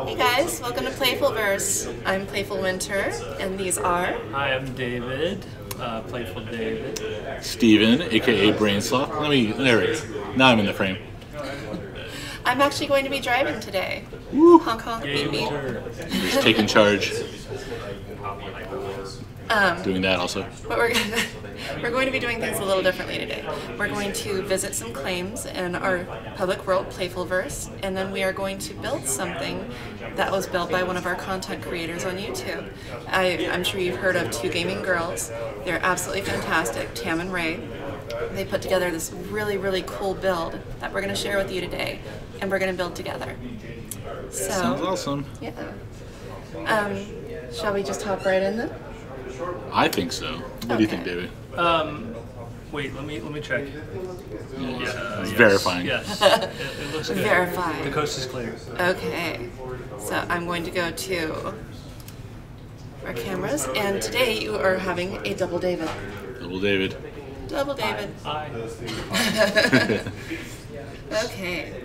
Hey guys, welcome to Playfulverse. I'm PlayfulWinter, and these are... Hi, I'm David, PlayfulDavid. Steven, aka Brainsloth. There we go. Now I'm in the frame. I'm actually going to be driving today. Woo. Honk honk, beep beep. Just taking charge. Doing that also. But we're going to be doing things a little differently today. We're going to visit some claims in our public world, Playfulverse, and then we are going to build something that was built by one of our content creators on YouTube. I'm sure you've heard of Two Gaming Girls. They're absolutely fantastic, Tam and Ray. They put together this really cool build that we're going to share with you today, and we're going to build together. So, sounds awesome. Yeah. Shall we just hop right in then? I think so. What do you think, David? Wait, let me check. It's verifying. Yes, it looks good. Verify. The coast is clear. Okay, so I'm going to go to our cameras, and today you are having a double David. Double David. Double David. Hi. Okay,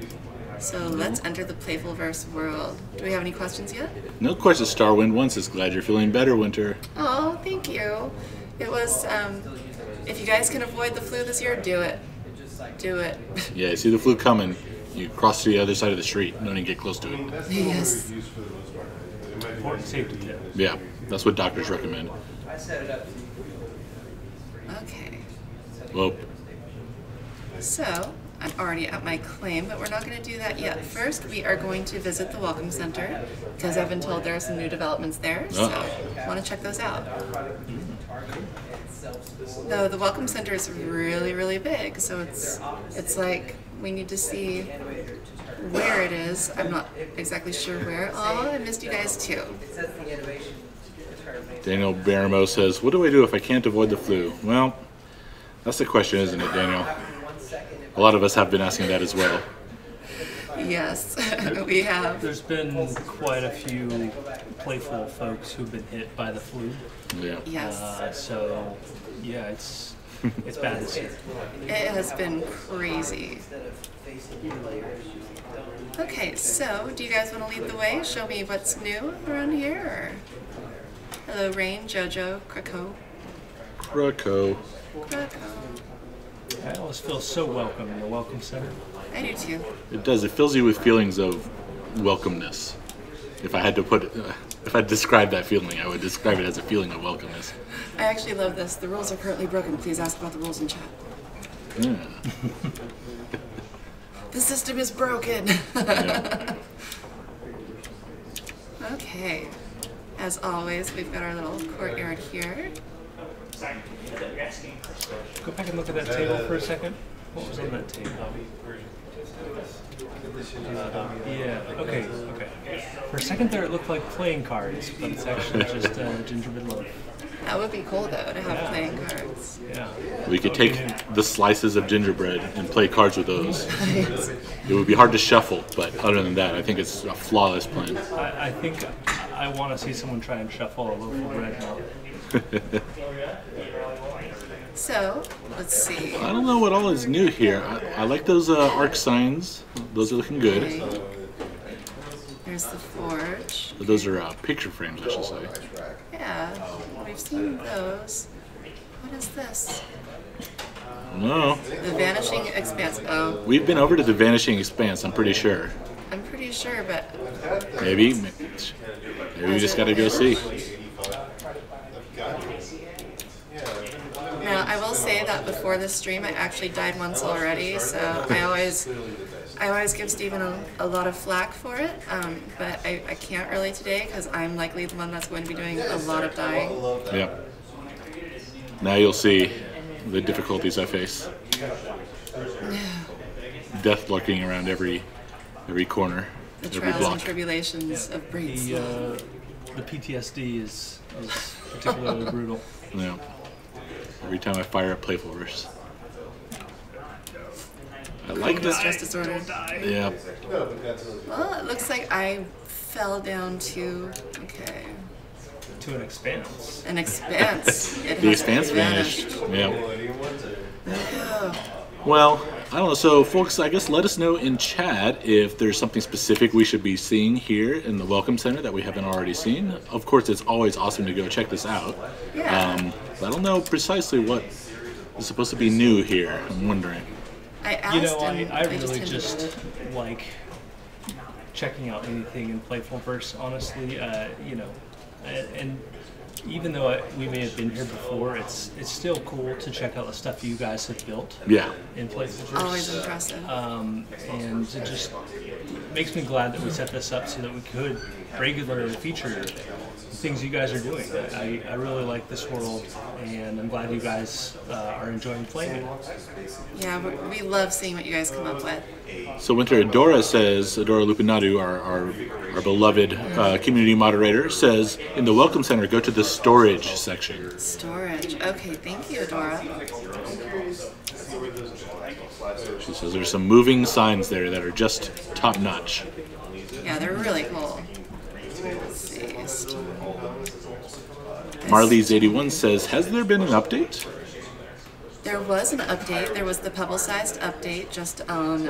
so let's enter the Playfulverse world. Do we have any questions yet? No questions. Starwind once is glad you're feeling better, Winter. Oh, thank you. It was, if you guys can avoid the flu this year, do it. Do it. Yeah, you see the flu coming. You cross to the other side of the street. Don't even get close to it. Yes. Important safety tip. Yeah, that's what doctors recommend. Okay. Well, So, I'm already at my claim, but we're not going to do that yet. First, we are going to visit the Welcome Center, because I've been told there are some new developments there, so I want to check those out. Though the Welcome Center is really big, so it's like we need to see where it is. I'm not exactly sure where. Oh, I missed you guys too. Daniel Baramo says, what do I do if I can't avoid the flu? Well, that's the question, isn't it, Daniel? A lot of us have been asking that as well. Yes, we have. There's been quite a few playful folks who've been hit by the flu. Yeah. Yes. So, yeah, it's bad this year. It has been crazy. Okay, so do you guys want to lead the way? Show me what's new around here? Or... Hello, Rain, Jojo, Krakow. Krakow. I always feel so welcome in the Welcome Center. I do too. It does. It fills you with feelings of welcomeness. If I had to describe that feeling, I would describe it as a feeling of welcomeness. I actually love this. The rules are currently broken. Please ask about the rules in chat. Yeah. The system is broken. Yeah. Okay. As always, we've got our little courtyard here. Go back and look at that table for a second. What was on that table? Yeah, okay. For a second there it looked like playing cards, but it's actually just gingerbread loaf. That would be cool, though, to have playing cards. Yeah. We could take the slices of gingerbread and play cards with those. It would be hard to shuffle, but other than that, I think it's a flawless plan. I think I want to see someone try and shuffle a loaf of bread now. So, let's see. I don't know what all is new here. I like those arc signs. Those are looking good. Okay. There's the forge. Those are picture frames, I should say. Yeah, we've seen those. What is this? No. The Vanishing Expanse. Oh, We've been over to the Vanishing Expanse, I'm pretty sure. I'm pretty sure, but... Maybe we just gotta go see. Now, I will say that before this stream, I actually died once already, so I always give Steven a lot of flack for it, but I can't really today because I'm likely the one that's going to be doing a lot of dying. Yeah. Now you'll see the difficulties I face. Death lurking around every corner, The every trials block. and tribulations of Brainsloth. The PTSD is particularly brutal. Yeah. Every time I fire up Playfulverse. I like this. Stress disorder. Yeah. Well, it looks like I fell down to, okay, To an expanse. an expanse. It The has expanse vanished. Yeah. Oh, Well, I don't know. So, folks, I guess let us know in chat if there's something specific we should be seeing here in the Welcome Center that we haven't already seen. Of course, it's always awesome to go check this out. Yeah. But I don't know precisely what is supposed to be new here. I'm wondering. I asked, You know, and I they really hinted just at it. like checking out anything in Playfulverse, honestly. You know, and even though we may have been here before, it's still cool to check out the stuff you guys have built Yeah. in Playfulverse. Always impressive. And it just makes me glad that we set this up so that we could regularly feature things you guys are doing. I really like this world, and I'm glad you guys are enjoying playing it. Yeah, we love seeing what you guys come up with. So Winter, Adora says, Adora Lupinadu, our beloved community moderator, says, in the Welcome Center, go to the storage section. Storage. Okay, thank you, Adora. She says there's some moving signs there that are just top notch. Yeah, they're really cool. Let's see. Marley's81 says, has there been an update? There was an update. There was the pebble-sized update just on,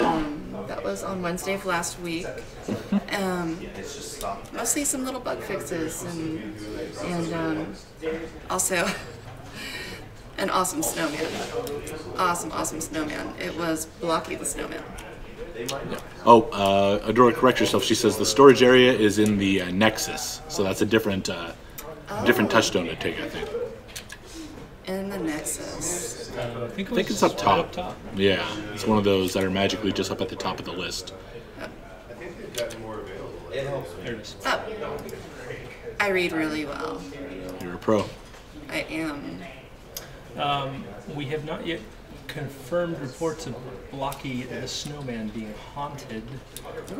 that was on Wednesday of last week. Mostly some little bug fixes and also an awesome snowman. Awesome snowman. It was Blocky the snowman. Oh, Adora, correct yourself. She says the storage area is in the Nexus, so that's a different touchstone to take, I think. In the Nexus. I think it's up top. Yeah, it's one of those that are magically just up at the top of the list. There it is. Oh. I read really well. You're a pro. I am. We have not yet confirmed reports of Blocky the Snowman being haunted.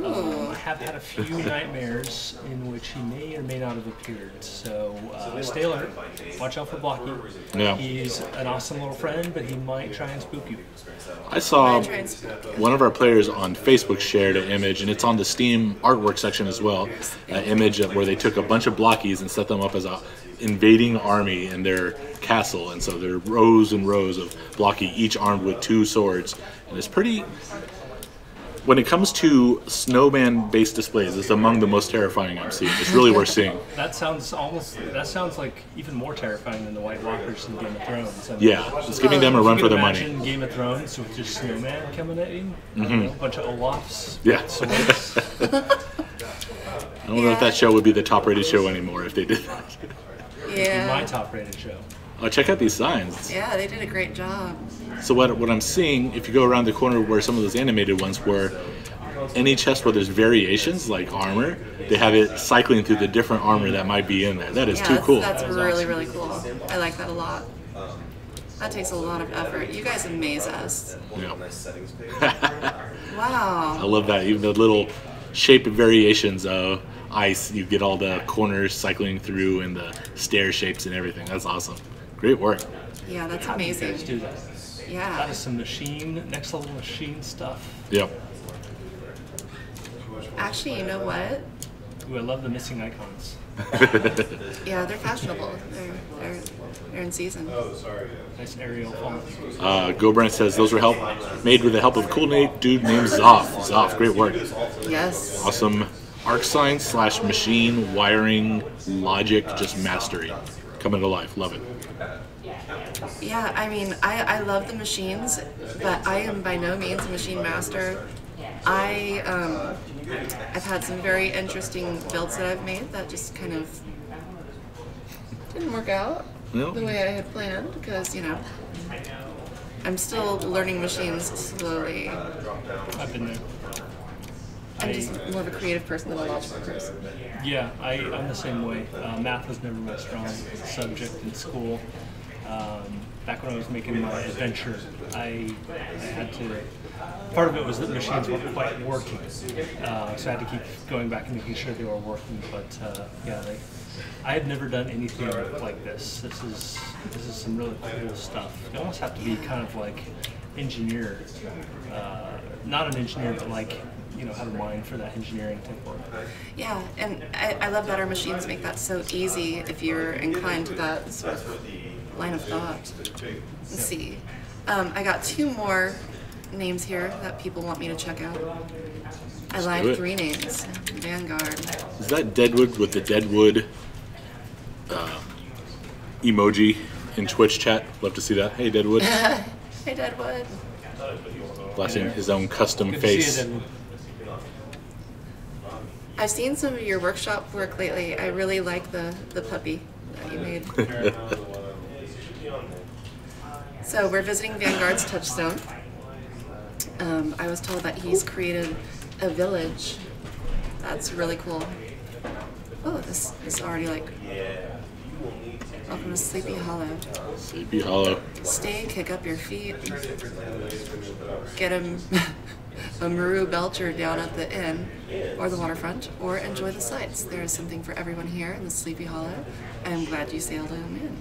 I have had a few nightmares in which he may or may not have appeared. So stay alert. Watch out for Blocky. Yeah. He's an awesome little friend, but he might try and spook you. I saw one of our players on Facebook shared an image, and it's on the Steam artwork section as well, an image of where they took a bunch of Blockies and set them up as a invading army in their castle, and so there are rows and rows of Blocky, each armed with 2 swords, and it's pretty. When it comes to snowman-based displays, it's among the most terrifying I've seen. It's really worth seeing. That sounds like even more terrifying than the White Walkers in Game of Thrones. I mean, Yeah, it's giving them a run for their money. Imagine Game of Thrones with just snowman coming at you, you know, a bunch of Olafs. Yeah. Swords. I don't know if that show would be the top-rated show anymore if they did that. Yeah. My top-rated show. Oh, check out these signs. Yeah, they did a great job. So what I'm seeing, if you go around the corner where some of those animated ones were, any chest where there's variations, like armor, they have it cycling through the different armor that might be in there. That is too cool. That's really, really cool. I like that a lot. That takes a lot of effort. You guys amaze us. Yeah. Wow. I love that. Even the little shape variations of ice, you get all the corners cycling through and the stair shapes and everything. That's awesome. Great work. Yeah, that's How do you amazing. guys do that? Yeah. That is some next level machine stuff. Yep. Actually, you know what? Ooh, I love the missing icons. Yeah, they're fashionable. They're in season. Nice aerial font. GoBrand says those were made with the help of a cool dude named Zoff. Zoff, great work. Yes. Awesome arc sign / machine wiring logic, just mastery. Coming to life. Love it. Yeah, I mean, I love the machines, but I am by no means a machine master. I've had some very interesting builds that I've made that just kind of didn't work out the way I had planned because, you know, I'm still learning machines slowly. I've been there. I'm just more of a creative person than a logical person. Yeah, I'm the same way. Math was never my strong subject in school. Back when I was making my adventure, I had to. Part of it was that machines weren't quite working, so I had to keep going back and making sure they were working. But yeah, I had never done anything like this. This is some really cool stuff. You almost have to be kind of like engineer, not an engineer, but like, you know, have a mind for that engineering type work. Yeah, and I love that our machines make that so easy if you're inclined to that sort of line of thought. Let's see. I got 2 more names here that people want me to check out. I do lied it. 3 names. Vanguard. Is that Deadwood with the Deadwood emoji in Twitch chat? Love to see that. Hey, Deadwood. Hey, Deadwood. Flashing his own custom Good to see you, face. Deadwood. I've seen some of your workshop work lately. I really like the puppy that you made. So we're visiting Vanguard's touchstone. I was told that he's created a village. That's really cool. Oh, this is already like, welcome to Sleepy Hollow. Sleepy Hollow. Stay, kick up your feet, get a Maru Belcher down at the inn or the waterfront, or enjoy the sights. There is something for everyone here in the Sleepy Hollow. I'm glad you sailed on in.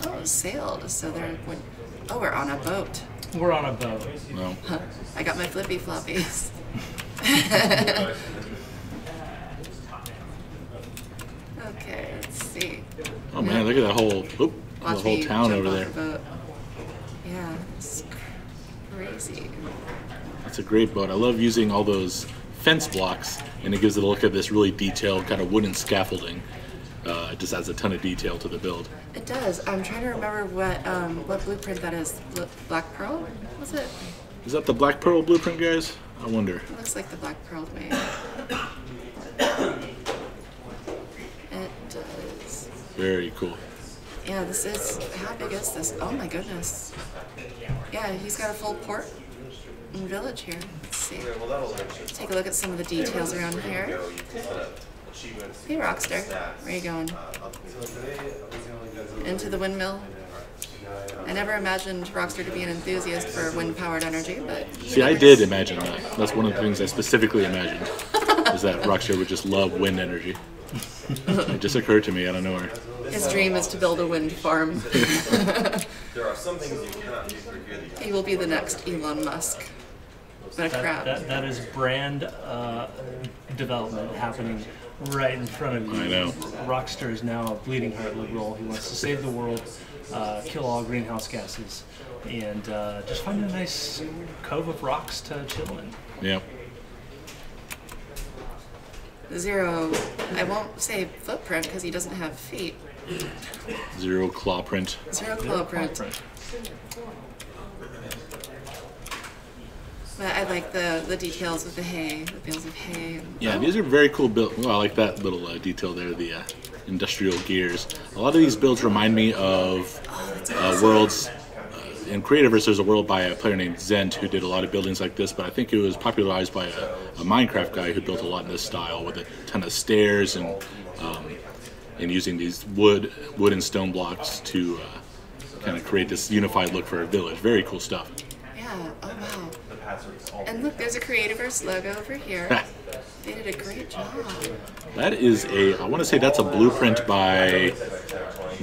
Oh, sailed. So they're going, oh, we're on a boat. We're on a boat. No. Huh. I got my flippy floppies. Okay, let's see. Oh man, look at that whole the Watch whole me town jump over off there. the boat. Yeah, it's crazy. That's a great boat. I love using all those fence blocks, and it gives it a look at this really detailed kind of wooden scaffolding. It just adds a ton of detail to the build. It does. I'm trying to remember what blueprint that is. Black Pearl? Was it? Is that the Black Pearl blueprint, guys? I wonder. It looks like the Black Pearl to me. It does. Very cool. Yeah, this is. How big is this? Oh my goodness. Yeah, he's got a full port and village here. Let's see. Take a look at some of the details around here. Hey, Rockstar. Where are you going? Into the windmill? I never imagined Rockstar to be an enthusiast for wind-powered energy, but... See, I did imagine that. That's one of the things I specifically imagined, is that Rockstar would just love wind energy. It just occurred to me out of nowhere. His dream is to build a wind farm. There are some things you cannot do for good. He will be the next Elon Musk. But a crab. That is brand development happening right in front of you. I know. Rockstar is now a bleeding heart liberal. He wants to save the world, kill all greenhouse gases, and just find a nice cove of rocks to chill in. Yeah. Zero, I won't say footprint because he doesn't have feet. Zero claw print. Zero claw print. But I like the details with the hay, the bales of hay. Yeah, these are very cool builds. Well, I like that little detail there, the industrial gears. A lot of these builds remind me of worlds. In Creativerse, there's a world by a player named Zent who did a lot of buildings like this, but I think it was popularized by a Minecraft guy who built a lot in this style with a ton of stairs and using these wood and stone blocks to kind of create this unified look for a village. Very cool stuff. Yeah, oh wow. And look, there's a Creativerse logo over here. They did a great job. That is I want to say that's a blueprint by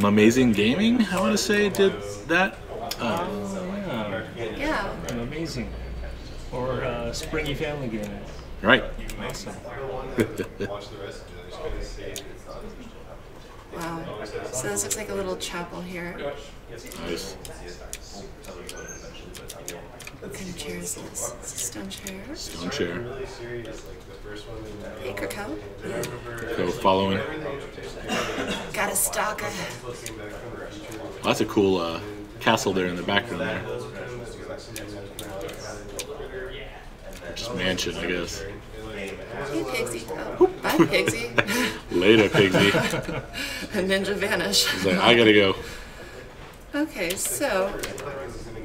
Amazing Gaming, I want to say did that. Yeah. Amazing. Or Springy Family Gaming. Right. Awesome. Wow. So this looks like a little chapel here. Nice. What kind of chair is this? It's a stone chair. Stone chair. Hey, Krakow. Go following. Got a stalker. Well, that's a cool castle there in the background there. Just mansion, I guess. Hey, Pigsy. Oh, bye, Pigsy. Later, Pigsy. Ninja vanish. He's like, I gotta go. Okay, so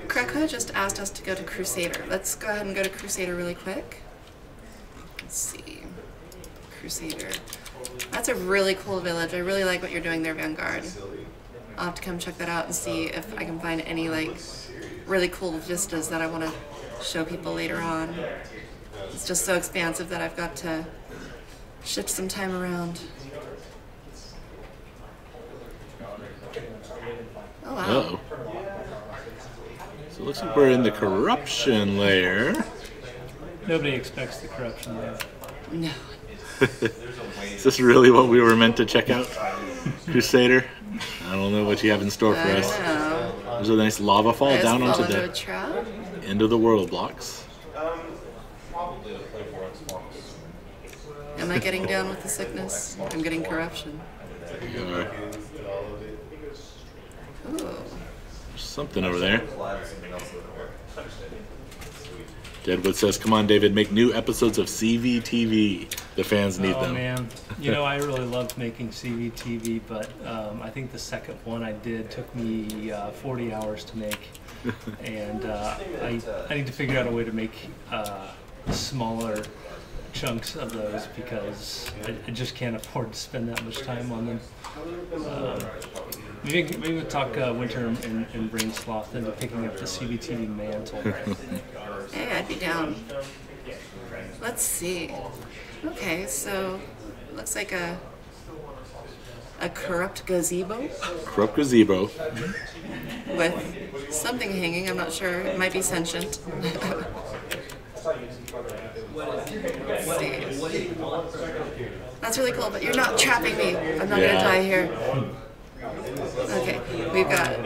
Krakow just asked us to go to Crusader. Let's go ahead and go to Crusader really quick. Let's see. Crusader. That's a really cool village. I really like what you're doing there, Vanguard. I'll have to come check that out and see if I can find any like really cool vistas that I want to show people later on. It's just so expansive that I've got to shift some time around. Oh wow. Uh-oh. So it looks like we're in the corruption layer. Nobody expects the corruption there. No. Is this really what we were meant to check out, Crusader? I don't know what you have in store for us. I don't know. There's a nice lava fall I just down fall onto into a the trap. end of the world blocks. Am I getting down with the sickness? I'm getting corruption. You are. Ooh. There's something over there. Deadwood says, "Come on, David, make new episodes of CVTV. The fans need them." Oh man, you know I really loved making CVTV, but I think the second one I did took me 40 hours to make, and I need to figure out a way to make smaller chunks of those because I just can't afford to spend that much time on them. Maybe we'll talk Winter and Brainsloth into picking up the CVTV mantle. Hey, I'd be down. Let's see. Okay, so looks like a corrupt gazebo Corrupt gazebo. with something hanging. I'm not sure. It might be sentient. Let's see. That's really cool, but you're not trapping me. I'm not gonna die here. Okay, we've got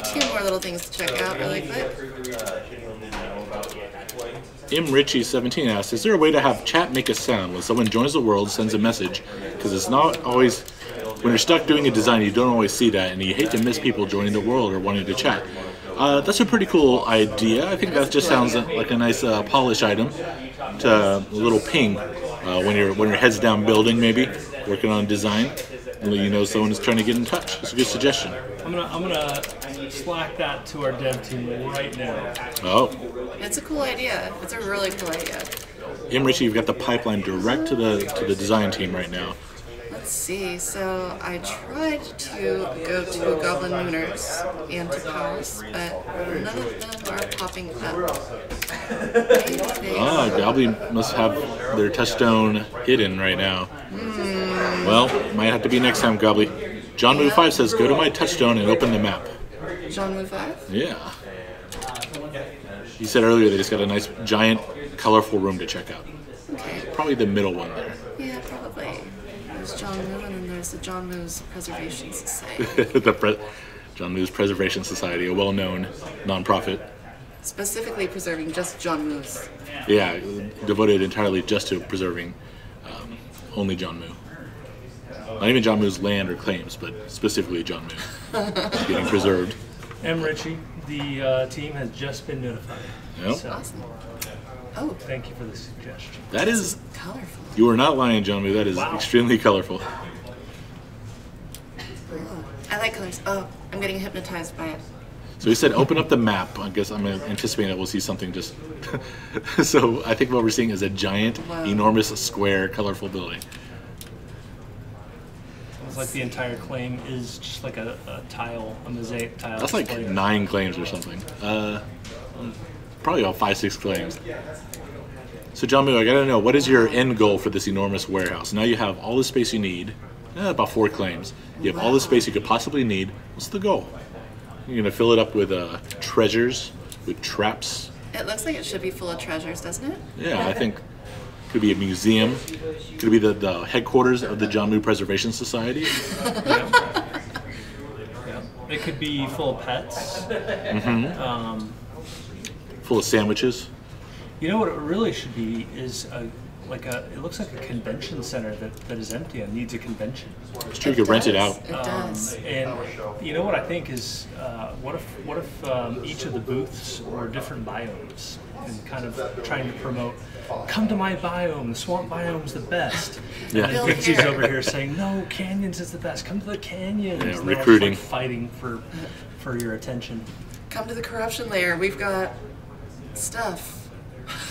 2 more little things to check out really quick. Richie17 asks, "Is there a way to have chat make a sound when someone joins the world, sends a message? Because it's not always, when you're stuck doing a design, you don't always see that, and you hate to miss people joining the world or wanting to chat." That's a pretty cool idea. I think that just sounds like a nice polish item to a little ping when your head's down building, maybe working on design. You know someone is trying to get in touch. It's a good suggestion. I'm gonna slack that to our dev team right now. Oh, It's a cool idea. It's a really cool idea. Richie, you've got the pipeline direct to the design team right now. Let's see. So I tried to go to Goblin Mooners and to Powers, but none of them are popping up. Maybe they Goblin must have their touchstone hidden right now. Well, might have to be next time, Goblin. John Moo 5 says, "Go to my touchstone and open the map." John Moo 5? Yeah. He said earlier they just got a nice, giant, colorful room to check out. Okay. Probably the middle one there. Yeah, probably. There's John Moo, and then there's the John Moo's Preservation Society. John Moo's Preservation Society, a well-known nonprofit. Specifically preserving just John Moo's. Yeah, devoted entirely just to preserving only John Moo. Not even John Moo's land or claims, but specifically John Moo is getting preserved. Richie, the team has just been notified. Yep. So, Awesome. Oh, thank you for the suggestion. That is, colorful. you are not lying, John Moo. That is Wow. extremely colorful. Oh, I like colors. Oh, I'm getting hypnotized by it. So he said, "Open up the map." I guess I'm anticipating that we'll see something just. So I think what we're seeing is a giant, Wow. enormous, square, colorful building. It's like the entire claim is just like a tile, a mosaic tile. That's like display. 9 claims or something. Probably about 5-6 claims. So John Moo, I gotta know, what is your end goal for this enormous warehouse? Now you have all the space you need. About 4 claims. You have all the space you could possibly need. What's the goal? You're gonna fill it up with treasures, with traps. It looks like it should be full of treasures, doesn't it? Yeah, I think could be a museum. Could be the headquarters of the John Moo Preservation Society. Yeah. It could be full of pets. Full of sandwiches. You know what it really should be is it looks like a convention center that is empty and needs a convention. It's true, you could rent it out. It does. And you know what I think is, what if each of the booths were different biomes and kind of trying to promote, come to my biome, the swamp biome's the best. Yeah. And then Dixie's over here saying, no, canyons is the best, come to the canyons. Yeah, And they're all just, recruiting. like, fighting for your attention. Come to the corruption layer. We've got stuff.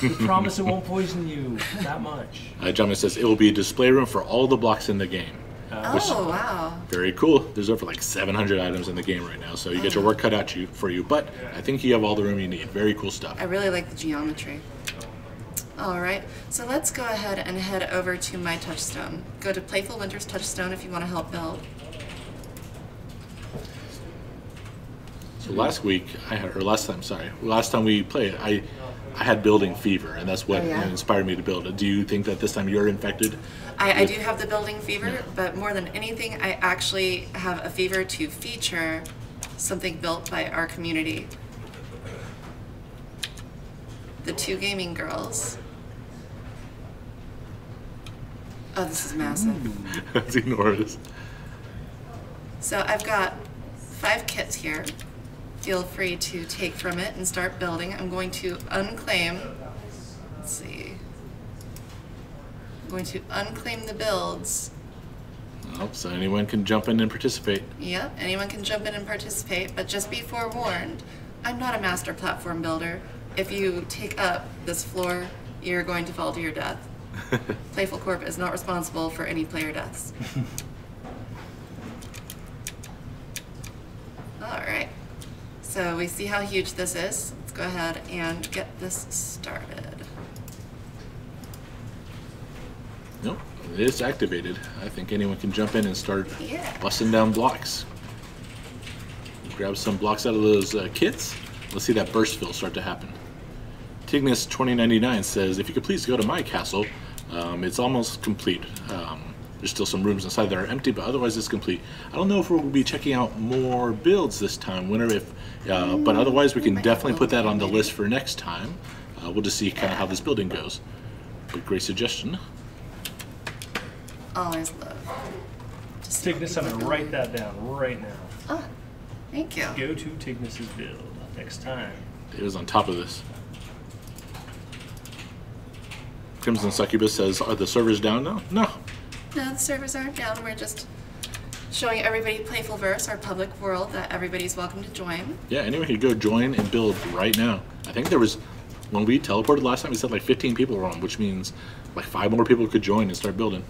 We promise it won't poison you that much. John Moo says, "It will be a display room for all the blocks in the game." Oh, wow. Very cool. There's over like 700 items in the game right now, so you get your work cut out for you. But I think you have all the room you need. Very cool stuff. I really like the geometry. All right, so let's go ahead and head over to my touchstone. Go to PlayfulWinter's touchstone if you want to help build. So last time we played, I had building fever, and that's what Oh, yeah? inspired me to build. Do you think that this time you're infected? I do have the building fever, but more than anything, I actually have a fever to feature something built by our community. The two gaming girls. Oh, this is massive. That's enormous. So I've got 5 kits here. Feel free to take from it and start building. I'm going to unclaim, let's see. I'm going to unclaim the builds. Oh, so anyone can jump in and participate. Yep, anyone can jump in and participate, but just be forewarned, I'm not a master platform builder. If you take up this floor, you're going to fall to your death. Playful Corp is not responsible for any player deaths. Alright, so we see how huge this is. Let's go ahead and get this started. Nope, it is activated. I think anyone can jump in and start Yeah. busting down blocks. Grab some blocks out of those kits. Let's see that burst fill start to happen. Tignis 2099 says, if you could please go to my castle, it's almost complete. There's still some rooms inside that are empty, but otherwise it's complete. I don't know if we'll be checking out more builds this time, but otherwise we can definitely put that on the list for next time. We'll just see kind of how this building goes. But great suggestion. Always love. Tignis, I'm going to write that down right now. Oh, thank you. Go to Tignis's build next time. It was on top of this. Crimson Succubus says, are the servers down now? No. No, the servers aren't down. We're just showing everybody Playfulverse, our public world that everybody's welcome to join. Yeah, anyone could go join and build right now. I think there was, when we teleported last time, we said like 15 people were on, which means like 5 more people could join and start building.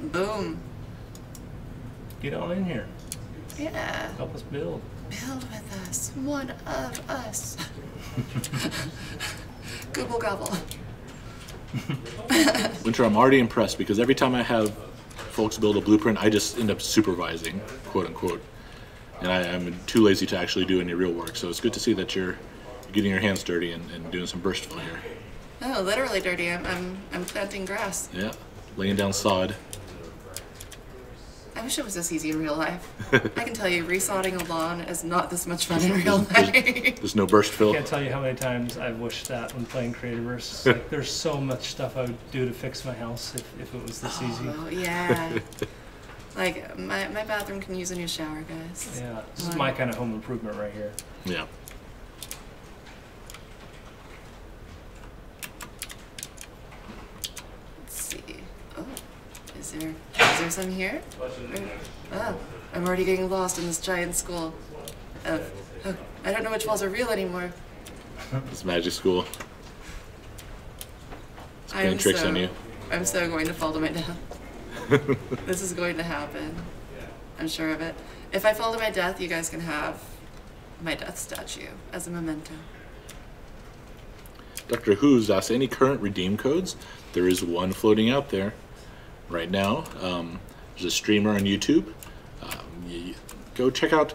Boom. Get on in here. Yeah. Help us build. Build with us. One of us. Gobble gobble. Winter, I'm already impressed because every time I have folks build a blueprint, I just end up supervising, quote unquote. And I'm too lazy to actually do any real work. So it's good to see that you're getting your hands dirty and doing some burst fill here. Oh, literally dirty. I'm planting grass. Yeah, laying down sod. I wish it was this easy in real life. I can tell you, resodding a lawn is not this much fun in real life. There's no burst fill. I can't tell you how many times I've wished that when playing Creativerse. Like, there's so much stuff I would do to fix my house if it was this easy. Oh, yeah. Like, my bathroom can use a new shower, guys. Yeah, this is my kind of home improvement right here. Yeah. Let's see. Oh, is there some here? Oh, I'm already getting lost in this giant school of, I don't know which walls are real anymore. It's magic school. It's playing tricks on you. I'm so going to fall to my death. This is going to happen. I'm sure of it. If I fall to my death, you guys can have my death statue as a memento. Dr. Who's asked, any current redeem codes? There is one floating out there right now. There's a streamer on YouTube. Go check out,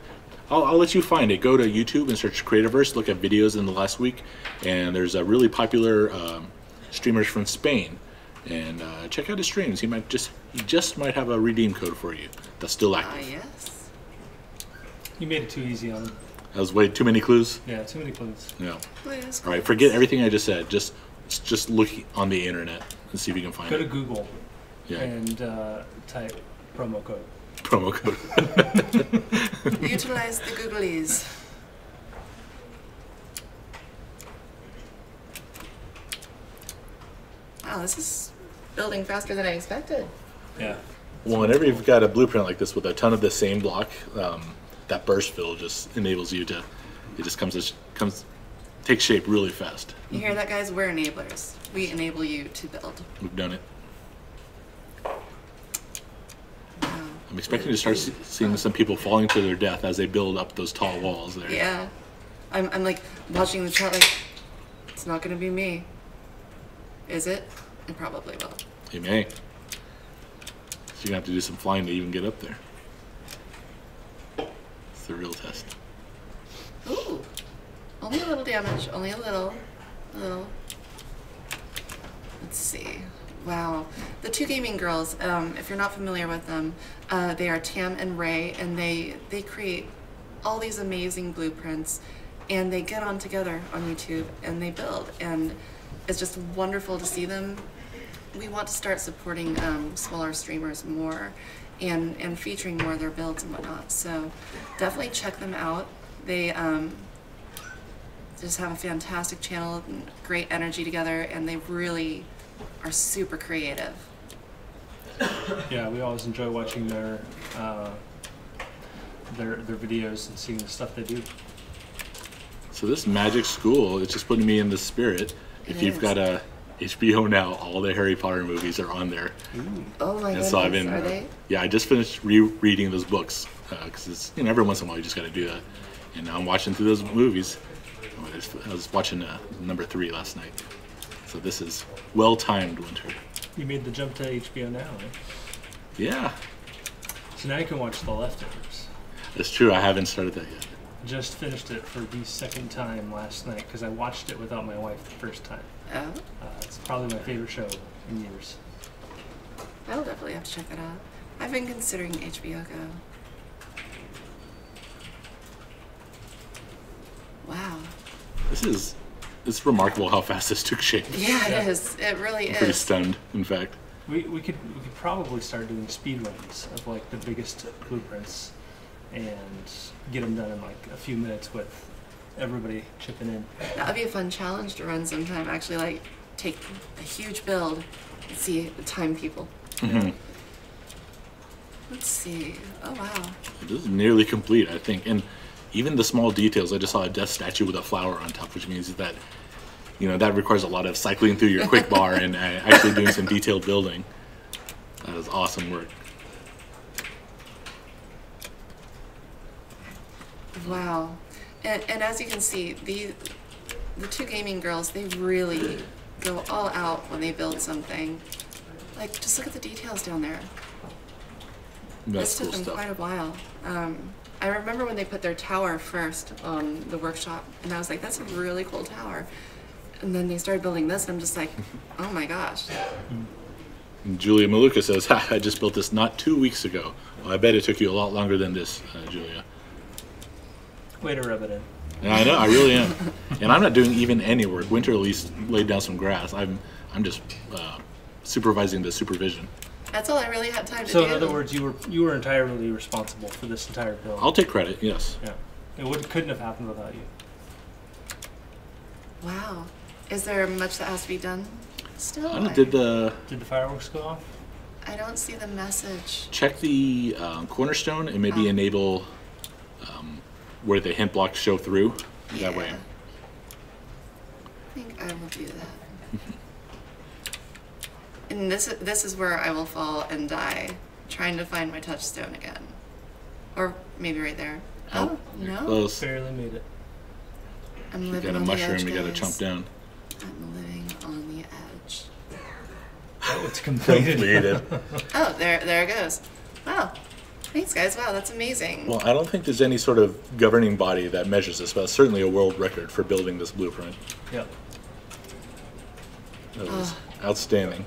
I'll let you find it. Go to YouTube and search Creativerse, look at videos in the last week, and there's a really popular streamers from Spain. And check out his streams. He just might have a redeem code for you that's still active. Ah, yes. You made it too easy on him. That was way too many clues. Yeah, too many clues. Yeah. Please, All right, forget everything I just said. Just look on the internet and see if you can find Go it. to Google and type promo code. Promo code. Utilize the Googlies. Wow, this is building faster than I expected. Yeah. Well, whenever you've got a blueprint like this with a ton of the same block, that burst fill just enables you to. It just takes shape really fast. You hear that, guys? We're enablers. We enable you to build. We've done it. Wow. I'm expecting to start seeing some people falling to their death as they build up those tall walls there. Yeah. I'm like watching the chat like, it's not gonna be me. Is it? It probably will. You may. So you're gonna have to do some flying to even get up there. It's the real test. Ooh. Only a little damage. Only a little. Let's see. Wow. The two gaming girls, if you're not familiar with them, they are Tam and Ray, and they create all these amazing blueprints, and they get on together on YouTube and they build, and it's just wonderful to see them. We want to start supporting smaller streamers more and featuring more of their builds and whatnot. So definitely check them out. They just have a fantastic channel, and great energy together, and they really are super creative. Yeah, we always enjoy watching their videos and seeing the stuff they do. So this Magic School, it's just putting me in the spirit. If you've got a HBO Now, all the Harry Potter movies are on there. Oh my goodness, so I've been, are they? Yeah, I just finished rereading those books because it's, you know, every once in a while you just got to do that. And now I'm watching through those movies. I was watching number 3 last night. So this is well-timed, Winter. You made the jump to HBO Now, right? Yeah. So now you can watch The Leftovers. It's true, I haven't started that yet. Just finished it for the second time last night because I watched it without my wife the first time. Oh. It's probably my favorite show in years. I'll definitely have to check that out. I've been considering HBO Go. Wow. It's remarkable how fast this took shape. Yeah, it is. It really is. Pretty stunned, in fact. We could probably start doing speed runs of like the biggest blueprints and get them done in like a few minutes with everybody chipping in. That would be a fun challenge to run sometime. Actually, like, take a huge build and see time people. Mm-hmm. Let's see. Oh, wow. This is nearly complete, I think. And even the small details, I just saw a death statue with a flower on top, which means that, you know, that requires a lot of cycling through your quick bar and actually doing some detailed building. That is awesome work. Wow. And as you can see, the 2 gaming girls, they really go all out when they build something. Like, just look at the details down there. That's This took cool them stuff. quite a while. I remember when they put their tower first on the workshop, and I was like, that's a really cool tower. And then they started building this, and I'm just like, oh my gosh. And Julia Maluka says, ha, I just built this not 2 weeks ago. Well, I bet it took you a lot longer than this, Julia. Way to rub it in. Yeah, I know, I really am. And I'm not doing even any work. Winter at least laid down some grass. I'm just supervising the supervision. That's all I really had time to do. So in other words, you were entirely responsible for this entire build. I'll take credit, yes. Yeah, it couldn't have happened without you. Wow. Is there much that has to be done still? I did the Did the fireworks go off? I don't see the message. check the cornerstone and maybe enable where the hint blocks show through. Yeah. That way. I think I will do that. And this is where I will fall and die, trying to find my touchstone again. Or maybe right there. Oh, no. Close. Barely made it. I'm You living got a on mushroom, the edge, you gotta guys. chomp down. I'm living on the edge. Oh, it's completed. Oh, there it goes. Wow. Thanks, guys. Wow, that's amazing. Well, I don't think there's any sort of governing body that measures this, but it's certainly a world record for building this blueprint. Yep. That was outstanding.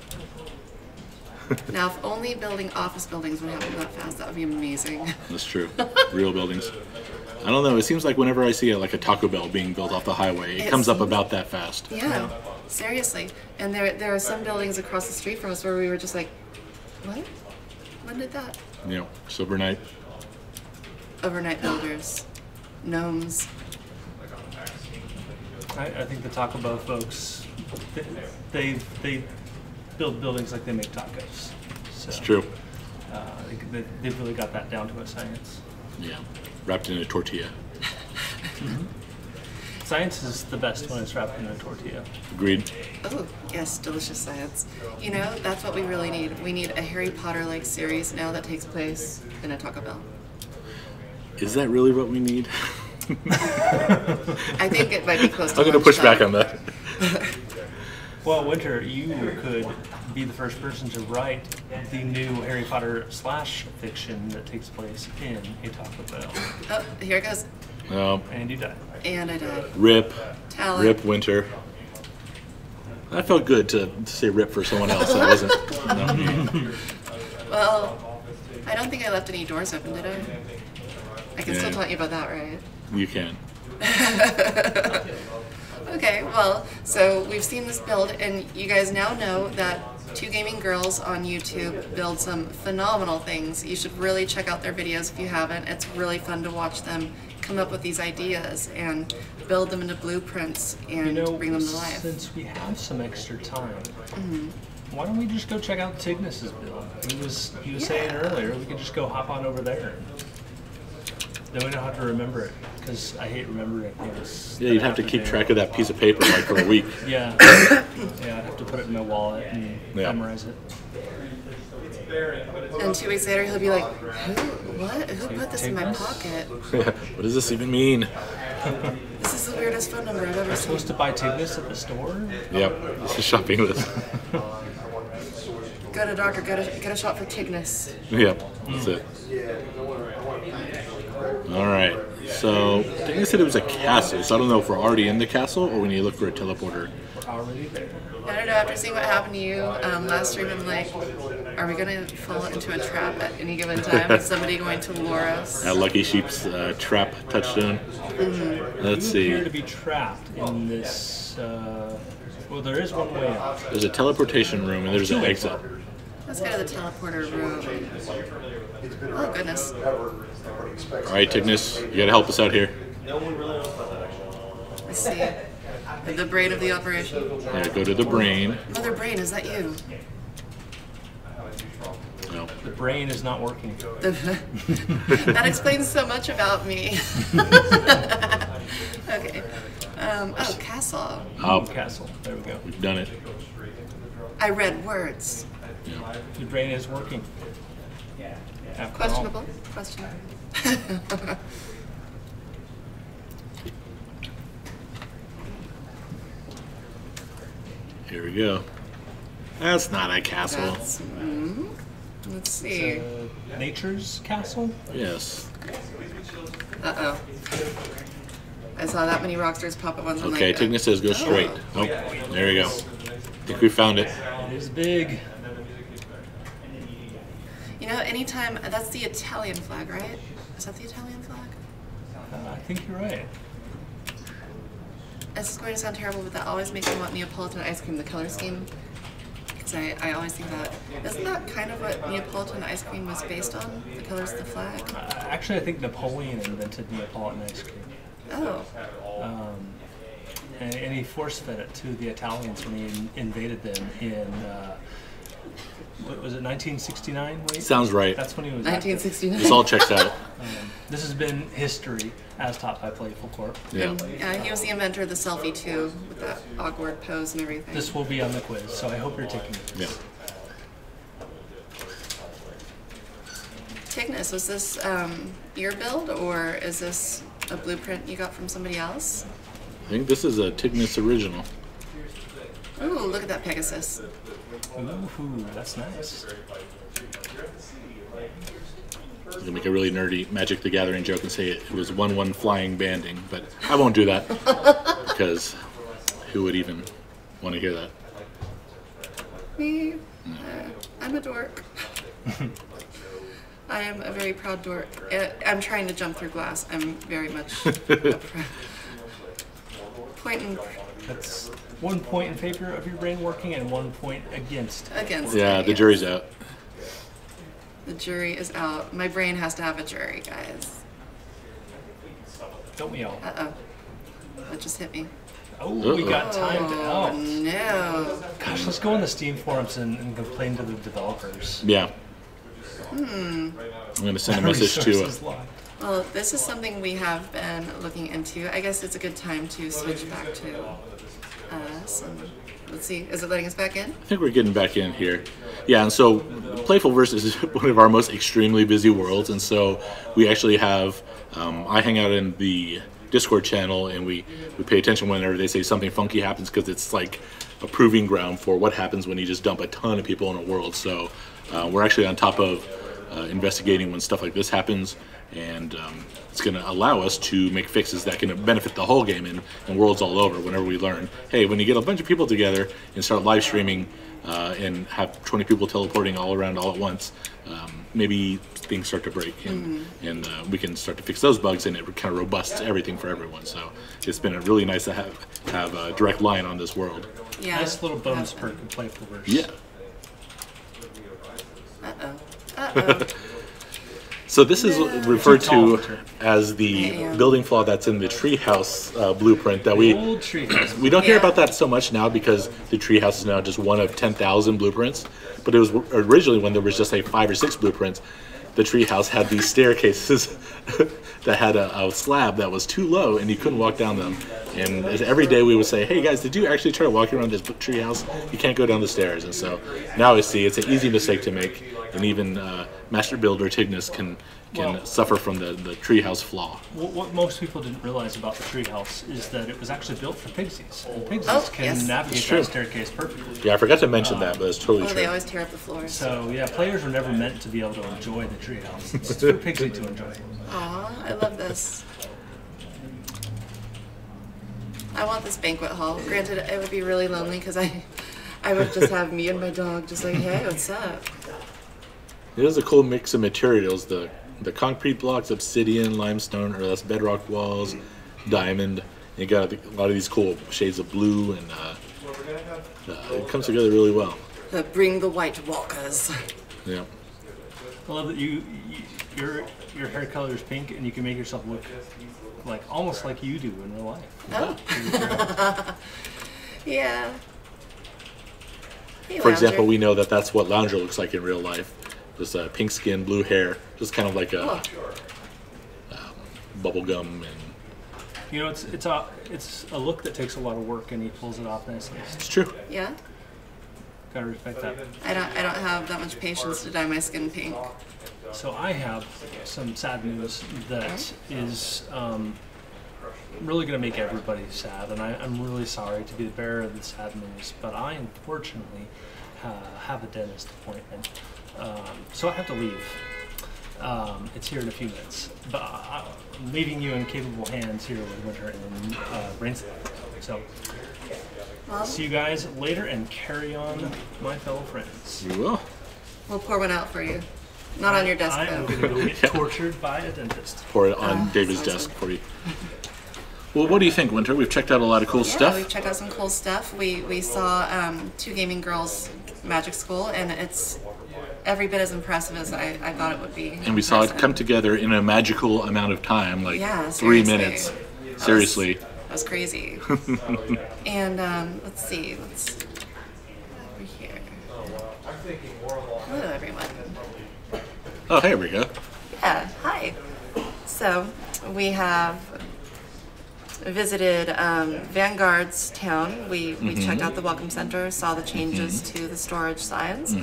Now, if only building office buildings would happen that fast, that would be amazing. That's true. Real buildings. I don't know. It seems like whenever I see like a Taco Bell being built off the highway, it comes up about that fast. Yeah, seriously. And there are some buildings across the street from us where we were just like, what? When did that? You know, Silver Night. Overnight builders, gnomes. I think the Taco Bell folks, they build buildings like they make tacos. So, It's true. They've really got that down to a science. Yeah. Wrapped in a tortilla. Science is the best when it's wrapped in a tortilla. Agreed. Oh, yes, delicious science. You know, that's what we really need. We need a Harry Potter-like series now that takes place in a Taco Bell. Is that really what we need? I think it might be close to I'm going to push back on that. Well, Winter, you could be the first person to write the new Harry Potter / fiction that takes place in a Taco Bell. Oh, here it goes. And you die. And I died. Rip. Talent. Rip Winter. That felt good to say rip for someone else. That wasn't. No. Well, I don't think I left any doors open, did I? I can still taunt you about that, right? You can. Okay, well, so we've seen this build, and you guys now know that two gaming girls on YouTube build some phenomenal things. You should really check out their videos if you haven't. It's really fun to watch them come up with these ideas and build them into blueprints and bring them to life. Since we have some extra time, why don't we just go check out Tignus's build? He was saying earlier we could just go hop on over there. Then we don't have to remember it, because I hate remembering things. Yeah, you'd have to keep track of that piece of paper like for a week. Yeah. Yeah, I'd have to put it in my wallet and memorize it. And 2 weeks later, he'll be like, Who put this in my pocket? What does this even mean? This is the weirdest phone number I've ever I'm seen. supposed to buy Tignus at the store? Yep, it's a shopping list. Go to doctor, get a shot for Tignus. Yep, that's it. Alright, so Daniel said it was a castle, so I don't know if we're already in the castle or we need to look for a teleporter. We're already there. I don't know, after seeing what happened to you last stream, I'm like, are we going to fall into a trap at any given time? Is somebody going to lure us? At Lucky Sheep's trap touchdown. Let's see. You appear to be trapped in this, well, there is one way out. There's a teleportation room and there's an exit. Let's go to the teleporter room. Oh, goodness. Alright, Tignus, you gotta help us out here. Let's see. The brain of the operation. Yeah, go to the brain. Mother Brain, is that you? No. The brain is not working. That explains so much about me. Okay. Oh, castle. Castle. There we go. We've done it. I read words. Your brain is working. After Questionable. all. Questionable. Here we go. That's not a castle. Let's see. Nature's castle? Yes. Uh-oh. I saw that many rockstars pop at once. I'm Okay, like, Tignus says go straight. Oh, there we go. I think we found it. It is big. You know, anytime, that's the Italian flag, right? Is that the Italian flag? I think you're right. This is going to sound terrible, but that always makes me want Neapolitan ice cream, the color scheme. Because I always think that, isn't that kind of what Neapolitan ice cream was based on? The colors of the flag? Actually, I think Napoleon invented Neapolitan ice cream. Oh. And he force-fed it to the Italians when he invaded them in, what was it, 1969? Wait? Sounds right. That's when he was 1969. This all checks out. This has been history as taught by Playful Corp. Yeah. He was the inventor of the selfie too, with that awkward pose and everything. This will be on the quiz, so I hope you're taking it. Yeah. Tignus, was this your build, or is this a blueprint you got from somebody else? I think this is a Tignus original. Ooh, look at that Pegasus. Ooh, that's nice. I'm gonna make a really nerdy Magic the Gathering joke and say it was 1-1 flying banding, but I won't do that because who would even want to hear that? Me? I'm a dork. I am a very proud dork. I'm trying to jump through glass. I'm very much That's 1 point in favor of your brain working and 1 point against. Yeah, the jury's out. The jury is out. My brain has to have a jury, guys. Don't we all? Uh-oh. That just hit me. Oh, we got timed out. No. Gosh, let's go on the Steam forums and complain to the developers. Yeah. I'm going to send a message to Well, this is something we have been looking into. I guess it's a good time to switch back to us. And let's see, is it letting us back in? I think we're getting back in here. Yeah, and so Playfulverse is one of our most extremely busy worlds, and so we actually have, I hang out in the Discord channel, and we pay attention whenever they say something funky happens, because it's like a proving ground for what happens when you just dump a ton of people in a world. So we're actually on top of investigating when stuff like this happens, and it's going to allow us to make fixes that can benefit the whole game and worlds all over whenever we learn, hey, when you get a bunch of people together and start live streaming and have 20 people teleporting all around all at once, maybe things start to break, and we can start to fix those bugs, and it kind of robusts everything for everyone. So it's been really nice to have a direct line on this world. Yeah. Nice little bonus perk in Playfulverse. Yeah. Uh-oh. So this is referred to as the building flaw that's in the treehouse blueprint that we Old treehouse. we don't hear about that so much now because the treehouse is now just one of 10,000 blueprints. But it was originally when there was just like 5 or 6 blueprints. The treehouse had these staircases that had a slab that was too low and you couldn't walk down them. And every day we would say, "Hey guys, did you actually try walking around this treehouse? You can't go down the stairs." And so now I see it's an easy mistake to make, and even Master Builder Tignis can suffer from the treehouse flaw. What most people didn't realize about the treehouse is that it was actually built for pigsies. And pigsies can navigate that staircase perfectly. Yeah, I forgot to mention that, but it's totally true. They always tear up the floors. So yeah, players were never meant to be able to enjoy the treehouse. It's for Pigsy to enjoy. Aw, I love this. I want this banquet hall. Granted, it would be really lonely because I would just have me and my dog just like, "Hey, what's up?" It is a cool mix of materials. The concrete blocks, obsidian, limestone, or that's bedrock walls, diamond. You got a lot of these cool shades of blue, and it comes together really well. Bring the White Walkers. Yeah. I love that your hair color is pink, and you can make yourself look like almost like you do in real life. Oh. Yeah. Hey, For example, Lounger. we know that that's what Lounger looks like in real life. Just pink skin, blue hair, just kind of like a bubble gum. And You know, it's a look that takes a lot of work, and he pulls it off nicely. it's true. Yeah. Gotta respect that. I don't have that much patience to dye my skin pink. So I have some sad news that is really going to make everybody sad, and I'm really sorry to be the bearer of the sad news, but I unfortunately have a dentist appointment, so I have to leave. It's here in a few minutes, but I'm leaving you in capable hands here with Winter and Brainsloth. So see you guys later, and carry on, my fellow friends. We will. We'll pour one out for you. Not on your desk, I am though. going to go get tortured by a dentist. Pour it on David's sounds desk for you. Well, what do you think, Winter? We've checked out a lot of cool Yeah, stuff. we've checked out some cool stuff. We saw 2 Gaming Girls Magic School, and it's every bit as impressive as I thought it would be. And we saw it come together in a magical amount of time, like Yeah, 3 seriously. minutes. Seriously. That was crazy. And let's see. Over here. Hello, everyone. Oh, here we go. Yeah, hi. So we have visited Vanguard's town. We checked out the Welcome Center, saw the changes to the storage signs.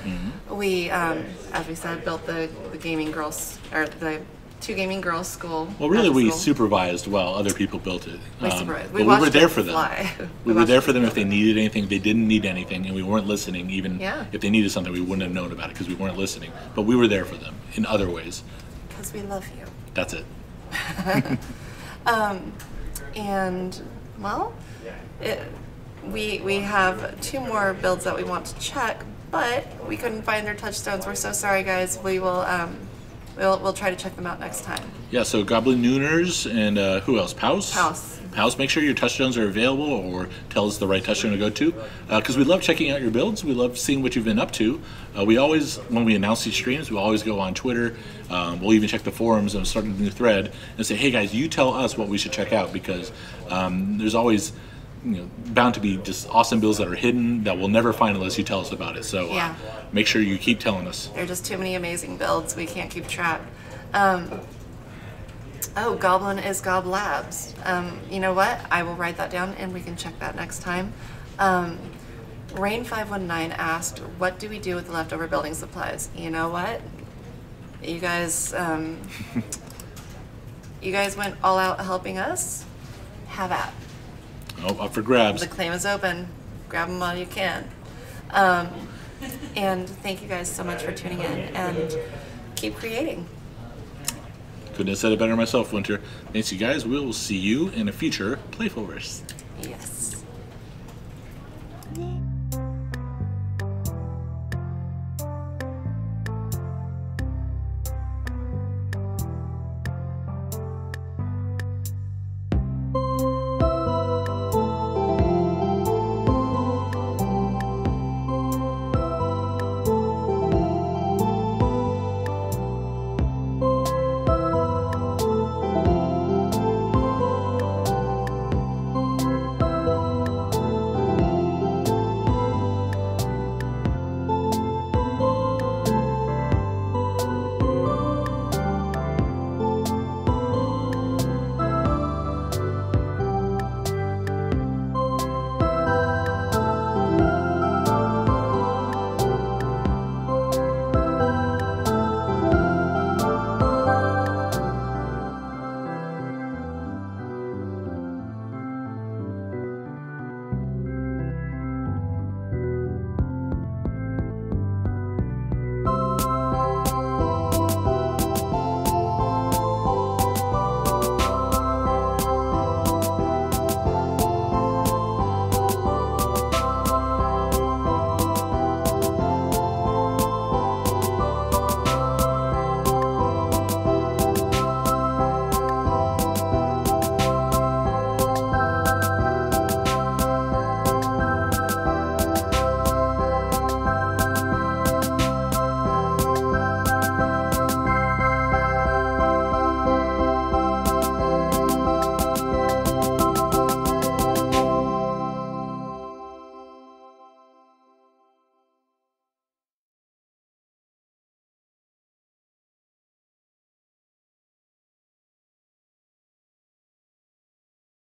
We, as we said, built the Gaming Girls, or the 2 Gaming Girls School. Well, really, Magic we School. supervised while other people built it. We supervised. But we watched were there it for them. fly. We were watched there it for them fly. if they needed anything. They didn't need anything, and we weren't listening. Even Yeah. if they needed something, we wouldn't have known about it because we weren't listening. But we were there for them in other ways. Because we love you. That's it. And, well, we have 2 more builds that we want to check, but we couldn't find their touchstones. We're so sorry, guys. We will, we'll try to check them out next time. Yeah, so Goblin Nooners and who else? Pouse? Pouse, make sure your touchstones are available, or tell us the right touchstone to go to. Because we love checking out your builds. We love seeing what you've been up to. We always, when we announce these streams, we always go on Twitter. We'll even check the forums and start a new thread and say, "Hey guys, you tell us what we should check out," because there's always bound to be just awesome builds that are hidden that we'll never find unless you tell us about it. So Yeah. make sure you keep telling us. There are just too many amazing builds. We can't keep track. Oh, Goblin is Gob Labs. You know what? I will write that down and we can check that next time. Rain519 asked, what do we do with the leftover building supplies? You know what? You guys went all out helping us. Have at. Oh, up for grabs. The claim is open. Grab them while you can. And thank you guys so much for tuning in, and keep creating. Couldn't have said it better myself, Winter. Thanks, you guys. We will see you in a future Playfulverse. Yes.